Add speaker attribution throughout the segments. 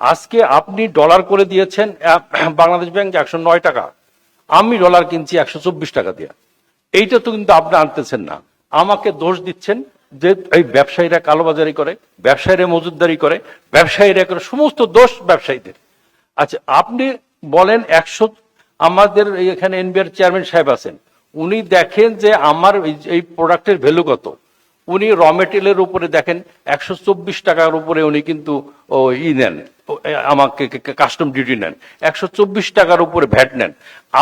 Speaker 1: আজকে আপনি ডলার করে দিয়েছেন বাংলাদেশ ব্যাংক 109 টাকা, আমি ডলার কিনছি 124 টাকা দিয়ে। এইটা তো কিন্তু আপনি আনতেছেন না, আমাকে দোষ দিচ্ছেন যে এই ব্যবসায়ীরা কালোবাজারি করে, ব্যবসায়ীরা মজুদদারি করে, ব্যবসায়ীরা করে, সমস্ত দোষ ব্যবসায়ীদের। আচ্ছা আপনি বলেন আমাদের এখানে এনবিআর চেয়ারম্যান সাহেব আছেন, উনি দেখেন যে আমার এই প্রোডাক্টের ভ্যালু কত, উনি র মেটেরিয়ালের উপরে দেখেন 124 টাকার উপরে উনি কিন্তু নেন, আমাকে কাস্টম ডিউটি নেন, 124 টাকার উপরে ভ্যাট নেন।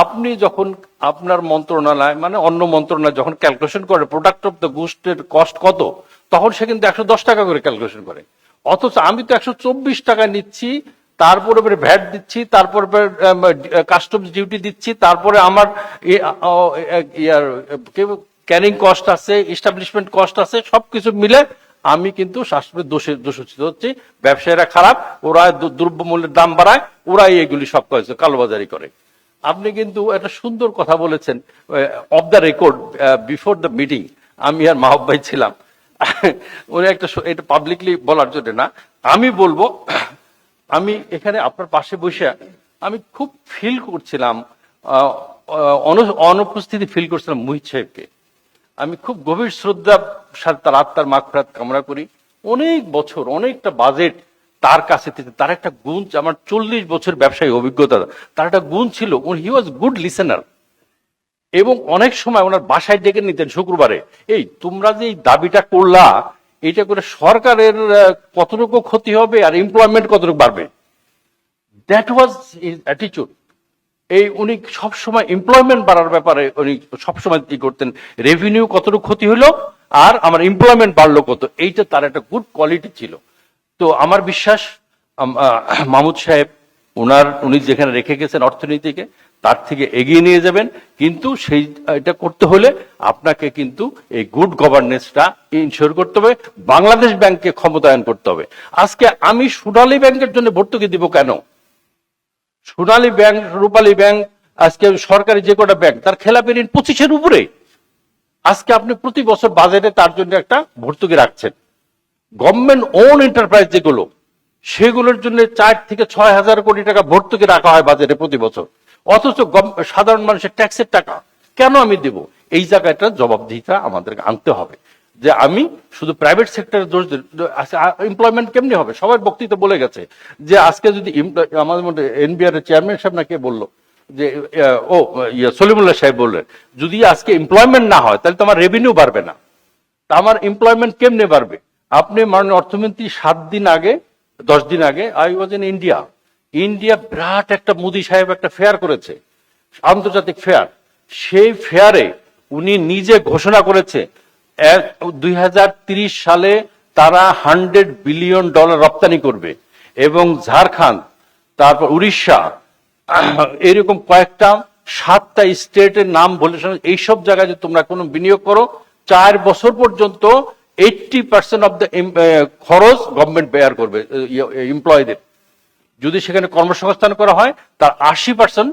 Speaker 1: আপনি যখন আপনার মন্ত্রণালয় মানে অন্য মন্ত্রণালয় যখন ক্যালকুলেশন করে প্রোডাক্ট অফ দ্য গুডসের কস্ট কত, তখন সে কিন্তু 110 টাকা করে ক্যালকুলেশন করে। অথচ আমি তো 124 টাকা নিচ্ছি, তারপরে ভ্যাট দিচ্ছি, তারপরে কাস্টমস ডিউটি দিচ্ছি, তারপরে আমার ক্যারিং কস্ট আছে, এস্টাবলিশমেন্ট কস্ট আছে, সবকিছু মিলে আমি কিন্তু শাসনের দোষিত হচ্ছি। ব্যবসায়ীরা খারাপ, ওরা দ্রব্যমূল্যের দাম বাড়ায়, ওরাই এগুলি সব কালোবাজারি করে। আপনি কিন্তু একটা সুন্দর কথা বলেছেন of the record before the meeting, আমি আর মাহব ভাই ছিলাম, উনি এটা পাবলিকলি বলার জন্য না, আমি বলবো, আমি এখানে আপনার পাশে বসে আমি খুব ফিল করছিলাম, অনুপস্থিতি ফিল করছিলাম মুহিত সাহেবকে। আমি খুব গভীর শ্রদ্ধা সাথে তার আত্মার মাগফিরাত কামনা করি। অনেক বছর, অনেকটা বাজেট তার কাছে থেকে, তার একটা গুণ, আমার 40 বছর ব্যবসায়ী অভিজ্ঞতা, তার একটা গুণ ছিল, হি ওয়াজ গুড লিসেনার। এবং অনেক সময় ওনার বাসায় ডেকে নিতেন শুক্রবারে, এই তোমরা যে এই দাবিটা করলা, এটা করে সরকারের কতটুকু ক্ষতি হবে আর এমপ্লয়মেন্ট কতটুকু বাড়বে, দ্যাট ওয়াজ হিজ অ্যাটিটিউড। উনি সবসময় এমপ্লয়মেন্ট বাড়ার ব্যাপারে উনি সবসময় কি করতেন, রেভিনিউ কতটুকু ক্ষতি হলো আর আমার এমপ্লয়মেন্ট বাড়লো কত, এইটা তার একটা গুড কোয়ালিটি ছিল। তো আমার বিশ্বাস মাহমুদ সাহেব উনি যেখানে রেখে গেছেন অর্থনীতিকে, তার থেকে এগিয়ে নিয়ে যাবেন। কিন্তু এটা করতে হলে আপনাকে কিন্তু এই গুড গভর্নেন্সটা ইনশিওর করতে হবে, বাংলাদেশ ব্যাংককে ক্ষমতায়ন করতে হবে। আজকে আমি সোনালী ব্যাংকের জন্য ভর্তুকি দিব কেন? সোনালী ব্যাংক, রূপালী ব্যাংক, আজকে সরকারি যে কটা ব্যাংক, তার খেলাপি ঋণ 25-এর উপরে। আজকে আপনি প্রতি বছর বাজেটে তার জন্য একটা ভর্তুকি রাখছেন। গভর্নমেন্ট ওন এন্টারপ্রাইজ যেগুলো, সেগুলোর জন্য 4 থেকে 6 হাজার কোটি টাকা ভর্তুকি রাখা হয় বাজেটে প্রতি বছর, অথচ সাধারণ মানুষের ট্যাক্সের টাকা কেন আমি দেব? এই জায়গাটা জবাবদিহিতা আমাদেরকে আনতে হবে, যে আমি শুধু প্রাইভেট সেক্টরের দোষ, এমপ্লয়মেন্ট কেমনি হবে? সবার বক্তৃতা বলে গেছে যে আজকে যদি আমাদের মধ্যে এনবিআর চেয়ারম্যান সাহেব নাকি বললো যে সলিমুল্লাহ সাহেব বললেন, যদি আজকে এমপ্লয়মেন্ট না হয় তাহলে তো আমার রেভিনিউ বাড়বে না। তা আমার এমপ্লয়মেন্ট কেমনে বাড়বে? আপনি মাননীয় অর্থমন্ত্রী 10 দিন আগে আই ওয়াজ ইন ইন্ডিয়া, বিরাট একটা মোদি সাহেব একটা ফেয়ার করেছে, আন্তর্জাতিক ফেয়ার। সেই ফেয়ারে উনি নিজে ঘোষণা করেছে 2030 সালে তারা $100 বিলিয়ন রপ্তানি করবে, এবং ঝাড়খণ্ড, তারপর উড়িষ্যা, এরকম কয়েকটা 7টা স্টেটের নাম বলেছেন, এইসব জায়গায় যে তোমরা কোনো বিনিয়োগ করো, 4 বছর পর্যন্ত 80% অফ দ্য খরচ গভর্নমেন্ট বেয়ার করবে এমপ্লয়ীদের। যদি সেখানে কর্মসংস্থান করা হয়, তার 80%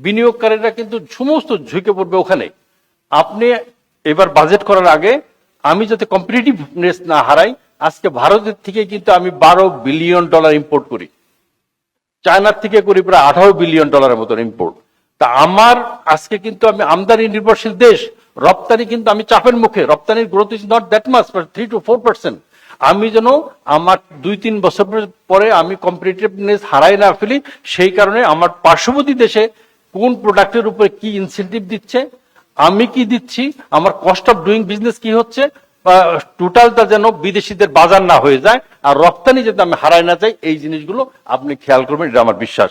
Speaker 1: বিনিয়োগকারীরা কিন্তু সমস্ত ঝুঁকে পড়বে ওখানে। আপনি এবার বাজেট করার আগে আমি যাতে কম্পিটিটিভনেস না হারাই, আজকে ভারতের থেকে কিন্তু আমি $12 বিলিয়ন ইম্পোর্ট করি, চায়নার থেকে করি প্রায় $18 বিলিয়ন মতন ইম্পোর্ট। তা আমার আজকে কিন্তু আমি আমদানি নির্ভরশীল দেশ, রপ্তানি কিন্তু আমি চাপের মুখে, রপ্তানির growth is not that much, 3 to 4%। আমি যেন আমার 2-3 বছর পরে আমি কম্পিটিটিভনেস হারাই না ফেলি, সেই কারণে আমার পার্শ্ববর্তী দেশে কোন প্রোডাক্টের উপরে কি ইনসেন্টিভ দিচ্ছে, আমি কি দিচ্ছি, আমার কস্ট অফ ডুইং বিজনেস কি হচ্ছে, টোটালটা যেন বিদেশিদের বাজার না হয়ে যায়, আর রপ্তানি যাতে আমি হারাই না যাই, এই জিনিসগুলো আপনি খেয়াল করবেন, এটা আমার বিশ্বাস।